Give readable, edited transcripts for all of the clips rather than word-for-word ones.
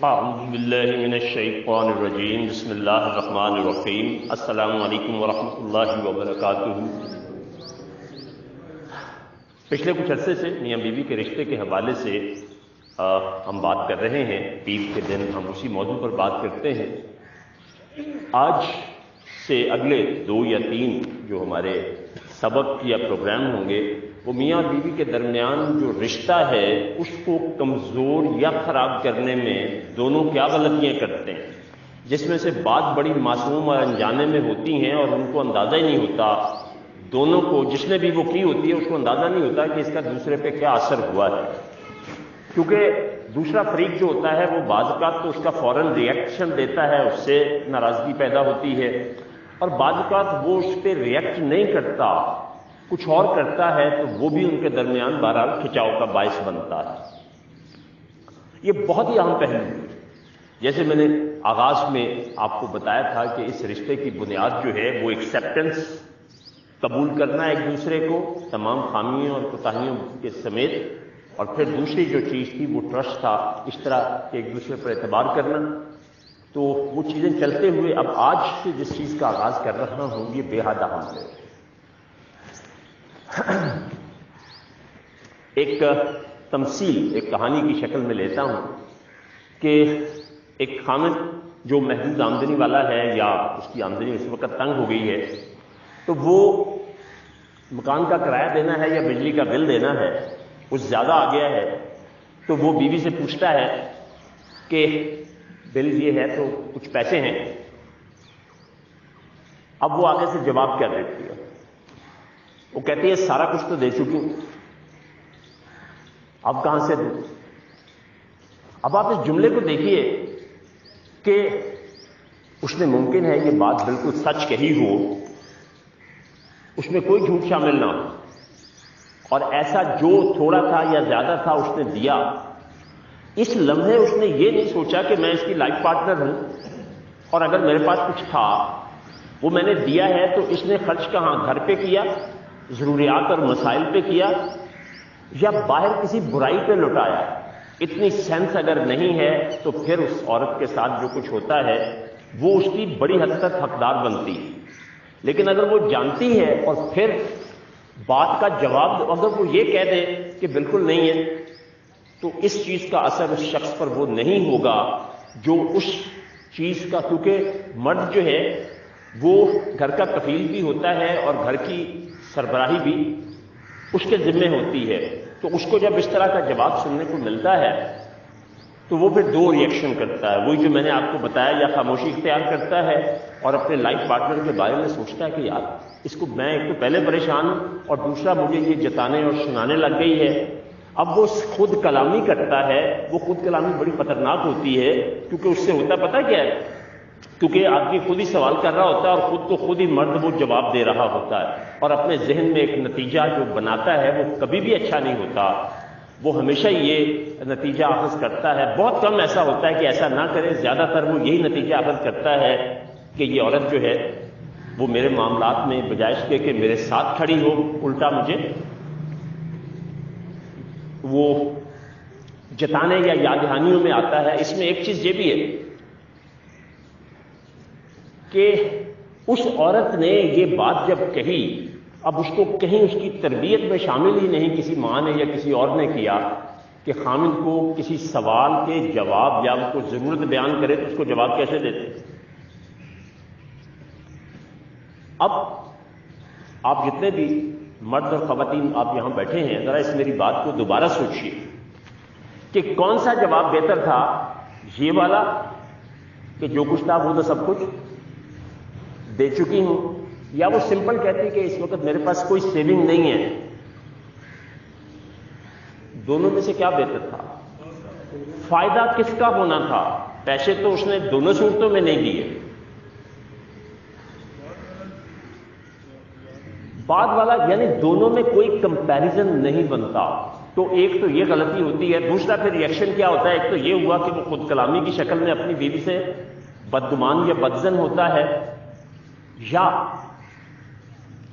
اعوذ باللہ من الشیطان الرجیم بسم اللہ الرحمن الرحیم السلام علیکم ورحمۃ اللہ وبرکاتہ۔ پچھلے کچھ عرصے سے میاں بیوی کے رشتے کے حوالے سے ہم بات کر رہے ہیں۔ عید کے دن ہم اسی موضوع پر بات کرتے ہیں۔ آج سے اگلے 2 یا 3 جو ہمارے سبق یا پروگرام ہوں گے وہ میاں بیوی کے درمیان جو رشتہ ہے اس کو کمزور یا خراب کرنے میں دونوں کیا غلطیاں کرتے ہیں، جس میں سے بات بڑی معصوم اور انجانے میں ہوتی ہیں اور ان کو اندازہ ہی نہیں ہوتا، دونوں کو جس نے بھی وہ کی ہوتی ہے اس کو اندازہ نہیں ہوتا کہ اس کا دوسرے پہ کیا اثر ہوا ہے، کیونکہ دوسرا فریق جو ہوتا ہے وہ بعض اوقات تو اس کا فوراً ری ایکشن دیتا ہے، اس سے ناراضگی پیدا ہوتی ہے، اور بعض اوقات وہ اس پہ ری ایکٹ نہیں کرتا، کچھ اور کرتا ہے، تو وہ بھی ان کے درمیان بہرحال کھچاؤ کا باعث بنتا ہے۔ یہ بہت ہی اہم پہلو ہے۔ جیسے میں نے آغاز میں آپ کو بتایا تھا کہ اس رشتے کی بنیاد جو ہے وہ ایکسیپٹنس، قبول کرنا ایک دوسرے کو تمام خامیوں اور کوتاہیوں کے سمیت، اور پھر دوسری جو چیز تھی وہ ٹرسٹ تھا، اس طرح ایک دوسرے پر اعتبار کرنا۔ تو وہ چیزیں چلتے ہوئے اب آج سے جس چیز کا آغاز کر رہا ہوں یہ بے حد اہم ہے۔ ایک تمثیل، ایک کہانی کی شکل میں لیتا ہوں کہ ایک خامد جو محدود آمدنی والا ہے یا اس کی آمدنی اس وقت تنگ ہو گئی ہے، تو وہ مکان کا کرایہ دینا ہے یا بجلی کا بل دینا ہے، کچھ زیادہ آ گیا ہے، تو وہ بیوی سے پوچھتا ہے کہ بل یہ ہے تو کچھ پیسے ہیں۔ اب وہ آگے سے جواب کیا دیتی ہے؟ وہ کہتی ہے سارا کچھ تو دے چکی ہوں، اب کہاں سے دوں؟ اب آپ اس جملے کو دیکھیے کہ اس نے ممکن ہے یہ بات بالکل سچ کہی ہو، اس میں کوئی جھوٹ شامل نہ ہو، اور ایسا جو تھوڑا تھا یا زیادہ تھا اس نے دیا۔ اس لمحے اس نے یہ نہیں سوچا کہ میں اس کی لائف پارٹنر ہوں اور اگر میرے پاس کچھ تھا وہ میں نے دیا ہے تو اس نے خرچ کہاں، گھر پہ کیا، ضروریات اور مسائل پہ کیا، یا باہر کسی برائی پہ لٹایا؟ اتنی سینس اگر نہیں ہے تو پھر اس عورت کے ساتھ جو کچھ ہوتا ہے وہ اس کی بڑی حد تک حقدار بنتی ہے۔ لیکن اگر وہ جانتی ہے اور پھر بات کا جواب اگر وہ یہ کہہ دے کہ بالکل نہیں ہے، تو اس چیز کا اثر اس شخص پر وہ نہیں ہوگا جو اس چیز کا، کیونکہ مرد جو ہے وہ گھر کا کفیل بھی ہوتا ہے اور گھر کی سربراہی بھی اس کے ذمے ہوتی ہے، تو اس کو جب اس طرح کا جواب سننے کو ملتا ہے تو وہ پھر 2 ری ایکشن کرتا ہے، وہی جو میں نے آپ کو بتایا، یا خاموشی اختیار کرتا ہے اور اپنے لائف پارٹنر کے بارے میں سوچتا ہے کہ یار اس کو میں ایک تو پہلے پریشان ہوں اور دوسرا مجھے یہ جتانے اور سنانے لگ گئی ہے۔ اب وہ خود کلامی کرتا ہے۔ وہ خود کلامی بڑی خطرناک ہوتی ہے، کیونکہ اس سے ہوتا پتہ کیا ہے، کیونکہ آدمی خود ہی سوال کر رہا ہوتا ہے اور خود کو خود ہی مرد وہ جواب دے رہا ہوتا ہے، اور اپنے ذہن میں ایک نتیجہ جو بناتا ہے وہ کبھی بھی اچھا نہیں ہوتا، وہ ہمیشہ یہ نتیجہ اخذ کرتا ہے۔ بہت کم ایسا ہوتا ہے کہ ایسا نہ کرے، زیادہ تر وہ یہی نتیجہ اخذ کرتا ہے کہ یہ عورت جو ہے وہ میرے معاملات میں بجائے اس کے کہ میرے ساتھ کھڑی ہو، الٹا مجھے وہ جتانے یا یاد دہانیوں میں آتا ہے۔ اس میں ایک چیز یہ بھی ہے کہ اس عورت نے یہ بات جب کہی، اب اس کو کہیں اس کی تربیت میں شامل ہی نہیں، کسی ماں نے یا کسی اور نے کیا کہ خامد کو کسی سوال کے جواب یا اس کو ضرورت بیان کرے تو اس کو جواب کیسے دیتے۔ اب آپ جتنے بھی مرد اور خواتین آپ یہاں بیٹھے ہیں، ذرا اس میری بات کو دوبارہ سوچیے کہ کون سا جواب بہتر تھا، یہ والا کہ جو کچھ تھا وہ تو سب کچھ دے چکی ہوں، یا وہ سمپل کہتی کہ اس وقت میرے پاس کوئی سیونگ نہیں ہے؟ دونوں میں سے کیا بہتر تھا؟ فائدہ کس کا ہونا تھا؟ پیسے تو اس نے دونوں صورتوں میں نہیں دیے، بعد والا، یعنی دونوں میں کوئی کمپیریزن نہیں بنتا۔ تو ایک تو یہ غلطی ہوتی ہے، دوسرا پھر ری ایکشن کیا ہوتا ہے؟ ایک تو یہ ہوا کہ وہ خود کلامی کی شکل میں اپنی بیوی سے بدگمان یا بدظن ہوتا ہے، یا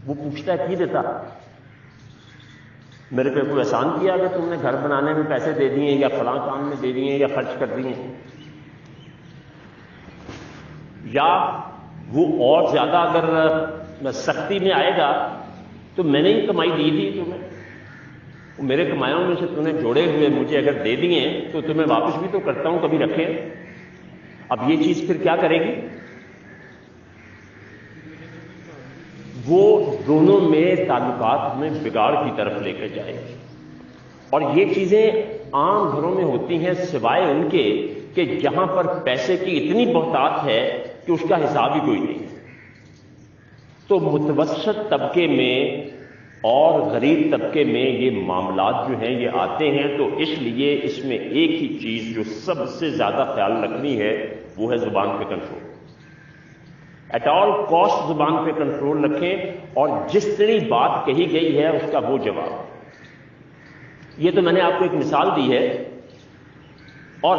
وہ پوچھتا ہے کی دیتا، میرے پہ کوئی احسان کیا کہ تم نے گھر بنانے میں پیسے دے دیے یا فلاں کام میں دے دیے یا خرچ کر دیے، یا وہ اور زیادہ اگر سختی میں آئے گا تو میں نے ہی کمائی دی تھی تمہیں، میرے کمایوں میں سے تم نے جوڑے ہوئے مجھے اگر دے دیے تو تمہیں واپس بھی تو کرتا ہوں، کبھی رکھے۔ اب یہ چیز پھر کیا کرے گی؟ وہ دونوں میں تعلقات میں بگاڑ کی طرف لے کے جائے گی، اور یہ چیزیں عام گھروں میں ہوتی ہیں سوائے ان کے کہ جہاں پر پیسے کی اتنی بہتات ہے کہ اس کا حساب ہی کوئی نہیں۔ تو متوسط طبقے میں اور غریب طبقے میں یہ معاملات جو ہیں یہ آتے ہیں، تو اس لیے اس میں ایک ہی چیز جو سب سے زیادہ خیال رکھنی ہے وہ ہے زبان پہ کنٹرول۔ ایٹ آل کاسٹ زبان پہ کنٹرول رکھیں، اور جس طرح بات کہی گئی ہے اس کا وہ جواب۔ یہ تو میں نے آپ کو ایک مثال دی ہے، اور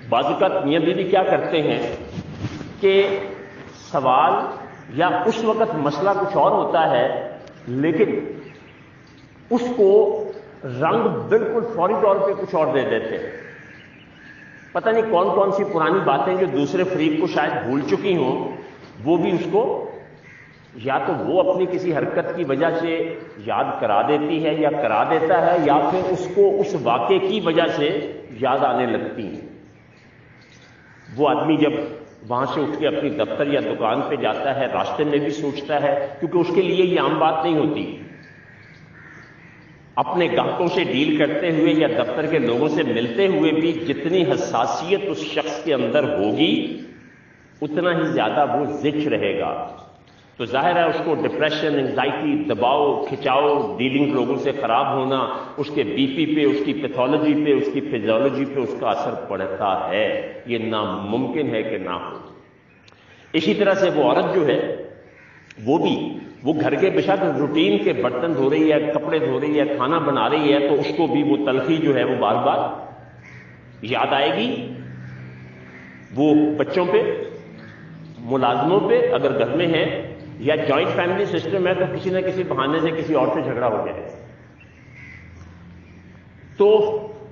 بعض اوقات میاں بیوی کیا کرتے ہیں کہ سوال یا اس وقت مسئلہ کچھ اور ہوتا ہے، لیکن اس کو رنگ بالکل فوری طور پہ کچھ اور دے دیتے ہیں۔ پتہ نہیں کون کون سی پرانی باتیں جو دوسرے فریق کو شاید بھول چکی ہوں، وہ بھی اس کو یا تو وہ اپنی کسی حرکت کی وجہ سے یاد کرا دیتی ہے یا کرا دیتا ہے، یا پھر اس کو اس واقعے کی وجہ سے یاد آنے لگتی ہیں۔ وہ آدمی جب وہاں سے اٹھ کے اپنی دفتر یا دکان پہ جاتا ہے، راستے میں بھی سوچتا ہے، کیونکہ اس کے لیے یہ عام بات نہیں ہوتی۔ اپنے گاہکوں سے ڈیل کرتے ہوئے یا دفتر کے لوگوں سے ملتے ہوئے بھی جتنی حساسیت اس شخص کے اندر ہوگی اتنا ہی زیادہ وہ زچ رہے گا۔ تو ظاہر ہے اس کو ڈپریشن، انگزائٹی، دباؤ، کھچاؤ، ڈیلنگ لوگوں سے خراب ہونا، اس کے بی پی پہ، اس کی پیتھولوجی پہ، اس کی فزیولوجی پہ اس کا اثر پڑتا ہے۔ یہ ناممکن ہے کہ نہ ہو۔ اسی طرح سے وہ عورت جو ہے وہ گھر کے بے شک روٹین کے برتن دھو رہی ہے، کپڑے دھو رہی ہے، کھانا بنا رہی ہے، تو اس کو بھی وہ تلخی جو ہے وہ بار بار یاد آئے گی۔ وہ بچوں پہ، ملازموں پہ اگر گھر میں ہے، یا جوائنٹ فیملی سسٹم ہے تو کسی نہ کسی بہانے سے کسی اور سے جھگڑا ہو جائے، تو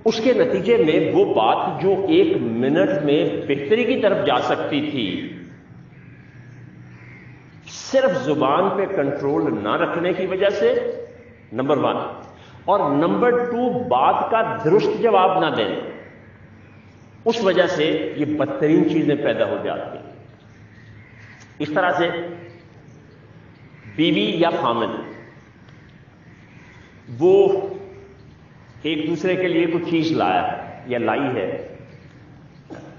اس کے نتیجے میں وہ بات جو ایک منٹ میں بہتری کی طرف جا سکتی تھی، صرف زبان پہ کنٹرول نہ رکھنے کی وجہ سے، نمبر 1، اور نمبر 2 بات کا درست جواب نہ دینا، اس وجہ سے یہ بدترین چیزیں پیدا ہو جاتی ہیں۔ اس طرح سے بیوی یا خامن وہ ایک دوسرے کے لیے کوئی چیز لایا ہے یا لائی ہے،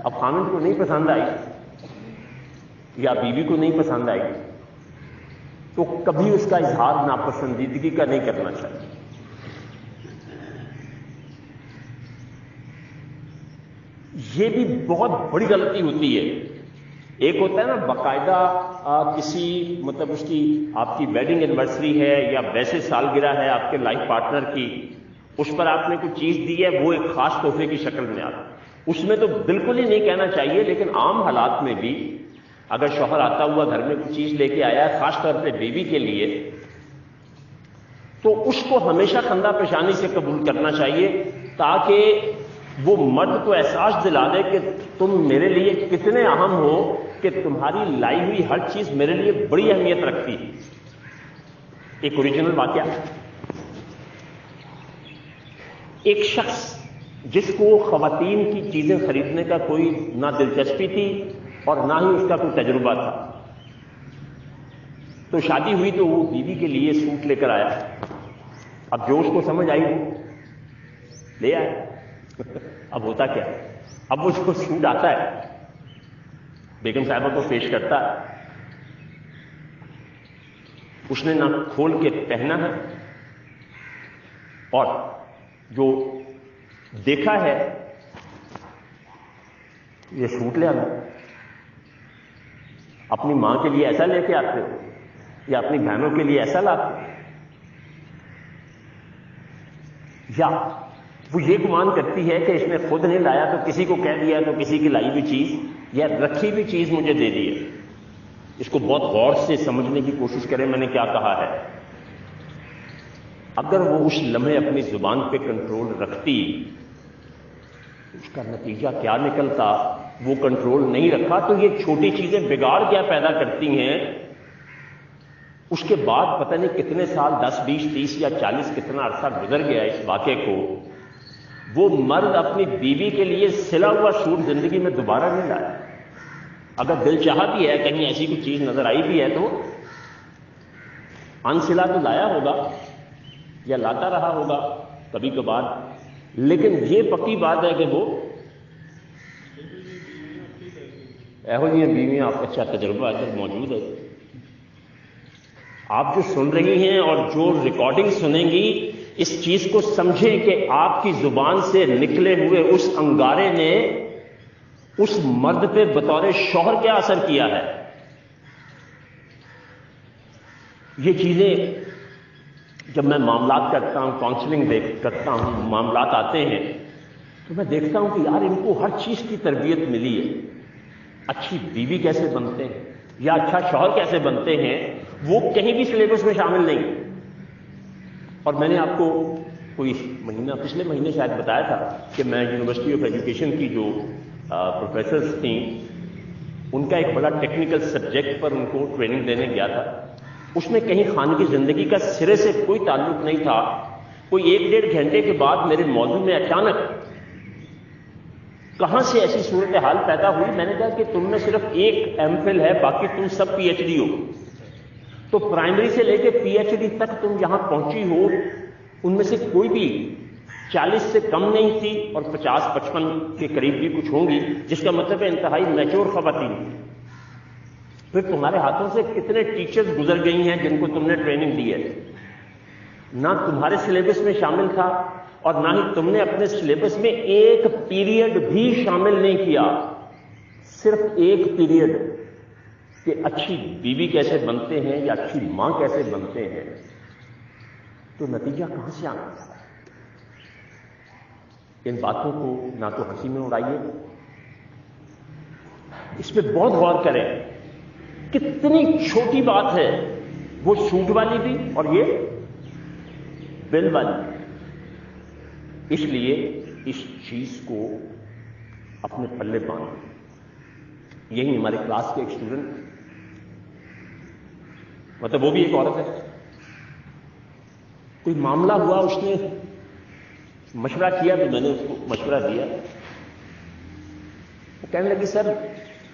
اب خامن کو نہیں پسند آئی یا بیوی کو نہیں پسند آئی، تو کبھی اس کا اظہار ناپسندیدگی کا نہیں کرنا چاہیے۔ یہ بھی بہت بڑی غلطی ہوتی ہے۔ ایک ہوتا ہے نا باقاعدہ کسی مطلب اس کی آپ کی ویڈنگ اینیورسری ہے یا ویسے سالگرہ ہے آپ کے لائف پارٹنر کی، اس پر آپ نے کوئی چیز دی ہے، وہ ایک خاص تحفے کی شکل میں آتا ہے، اس میں تو بالکل ہی نہیں کہنا چاہیے، لیکن عام حالات میں بھی اگر شوہر آتا ہوا گھر میں کوئی چیز لے کے آیا ہے خاص طور پہ بیوی کے لیے، تو اس کو ہمیشہ خندہ پیشانی سے قبول کرنا چاہیے، تاکہ وہ مرد کو احساس دلا دے کہ تم میرے لیے کتنے اہم ہو، کہ تمہاری لائی ہوئی ہر چیز میرے لیے بڑی اہمیت رکھتی ہے۔ ایک اوریجنل واقعہ، ایک شخص جس کو خواتین کی چیزیں خریدنے کا کوئی نہ دلچسپی تھی اور نہ ہی اس کا کوئی تجربہ تھا، تو شادی ہوئی تو وہ بیوی کے لیے سوٹ لے کر آیا۔ اب جو اس کو سمجھ آئی وہ لے آیا۔ اب ہوتا کیا، اب اس کو سوٹ آتا ہے، بیگم صاحبہ کو پیش کرتا ہے، اس نے نہ کھول کے پہنا ہے، اور جو دیکھا ہے یہ سوٹ لے آنا، اپنی ماں کے لیے ایسا لے کے آتے ہو یا اپنی بہنوں کے لیے ایسا لاتے ہو، یا وہ یہ گمان کرتی ہے کہ اس نے خود نہیں لایا تو کسی کو کہہ دیا تو کسی کی لائی ہوئی چیز یا رکھی ہوئی چیز مجھے دے دی ہے۔ اس کو بہت غور سے سمجھنے کی کوشش کریں میں نے کیا کہا ہے۔ اگر وہ اس لمحے اپنی زبان پہ کنٹرول رکھتی، اس کا نتیجہ کیا نکلتا وہ کنٹرول نہیں رکھا تو یہ چھوٹی چیزیں بگاڑ کیا پیدا کرتی ہیں. اس کے بعد پتہ نہیں کتنے سال 10 20 30 یا 40 کتنا عرصہ گزر گیا اس واقعے کو, وہ مرد اپنی بیوی کے لیے سلا ہوا سوٹ زندگی میں دوبارہ نہیں لایا. اگر دل چاہا بھی ہے, کہیں ایسی کوئی چیز نظر آئی بھی ہے تو انسلا تو لایا ہوگا یا لاتا رہا ہوگا کبھی کبھار, لیکن یہ پکی بات ہے کہ وہ ایہو جی بیویاں آپ کا اچھا تجربہ ادھر موجود ہے. آپ جو سن رہی ہیں اور جو ریکارڈنگ سنیں گی, اس چیز کو سمجھیں کہ آپ کی زبان سے نکلے ہوئے اس انگارے نے اس مرد پہ بطور شوہر کیا اثر کیا ہے. یہ چیزیں جب میں معاملات کرتا ہوں, کاؤنسلنگ کرتا ہوں, معاملات آتے ہیں تو میں دیکھتا ہوں کہ یار ان کو ہر چیز کی تربیت ملی ہے. اچھی بیوی کیسے بنتے ہیں یا اچھا شوہر کیسے بنتے ہیں, وہ کہیں بھی سلیبس میں شامل نہیں. اور میں نے آپ کو کوئی مہینہ, پچھلے مہینے شاید بتایا تھا کہ میں یونیورسٹی آف ایجوکیشن کی جو پروفیسرز تھیں ان کا ایک بڑا ٹیکنیکل سبجیکٹ پر ان کو ٹریننگ دینے گیا تھا. اس میں کہیں خانگی زندگی کا سرے سے کوئی تعلق نہیں تھا. کوئی 1-1.5 گھنٹے کے بعد میرے موضوع میں اچانک کہاں سے ایسی صورتحال پیدا ہوئی. میں نے کہا کہ تم میں صرف ایک ایم فل ہے, باقی تم سب پی ایچ ڈی ہو. تو پرائمری سے لے کے پی ایچ ڈی تک تم یہاں پہنچی ہو, ان میں سے کوئی بھی 40 سے کم نہیں تھی اور 50-55 کے قریب بھی کچھ ہوں گی, جس کا مطلب ہے انتہائی میچور خواتین. پھر تمہارے ہاتھوں سے کتنے ٹیچرز گزر گئی ہیں جن کو تم نے ٹریننگ دی ہے. نہ تمہارے سلیبس میں شامل تھا اور نہ ہی تم نے اپنے سلیبس میں ایک پیریڈ بھی شامل نہیں کیا. صرف ایک پیریڈ کہ اچھی بیوی کیسے بنتے ہیں یا اچھی ماں کیسے بنتے ہیں. تو نتیجہ کہاں سے آنا تھا؟ ان باتوں کو نہ تو ہنسی میں اڑائیے, اس پہ بہت غور کریں. کتنی چھوٹی بات ہے وہ سوٹ والی بھی اور یہ بل والی. اس لیے اس چیز کو اپنے پلے باندھ. یہی ہمارے کلاس کے ایک اسٹوڈنٹ, مطلب وہ بھی ایک عورت ہے, کوئی معاملہ ہوا, اس نے مشورہ کیا تو میں نے اس کو مشورہ دیا. وہ کہنے لگی سر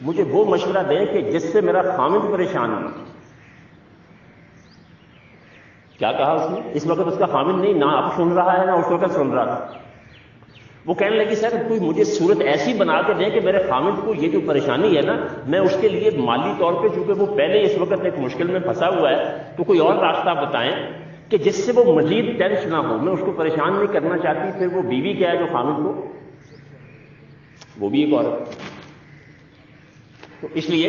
مجھے وہ مشورہ دیں کہ جس سے میرا خامد پریشان نہ. کیا کہا اس نے؟ اس وقت اس کا خامد نہیں, نہ اب سن رہا ہے نہ اس وقت سن رہا تھا. وہ کہنے لگی سر کوئی مجھے صورت ایسی بنا کے دیں کہ میرے خامد کو یہ جو پریشانی ہے نا, میں اس کے لیے مالی طور پہ, چونکہ وہ پہلے اس وقت ایک مشکل میں پھنسا ہوا ہے, تو کوئی اور راستہ بتائیں کہ جس سے وہ مزید ٹینس نہ ہو. میں اس کو پریشان نہیں کرنا چاہتی. پھر وہ بیوی کیا ہے جو خامد کو, وہ بھی ایک عورت. تو اس لیے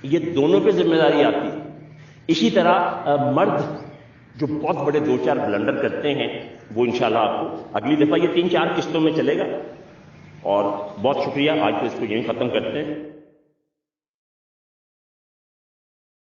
یہ دونوں پہ ذمہ داری آتی ہے. اسی طرح مرد جو بہت بڑے 2-4 بلنڈر کرتے ہیں وہ انشاءاللہ آپ کو اگلی دفعہ یہ 3-4 قسطوں میں چلے گا. اور بہت شکریہ, آج تو اس کو یہیں ختم کرتے ہیں.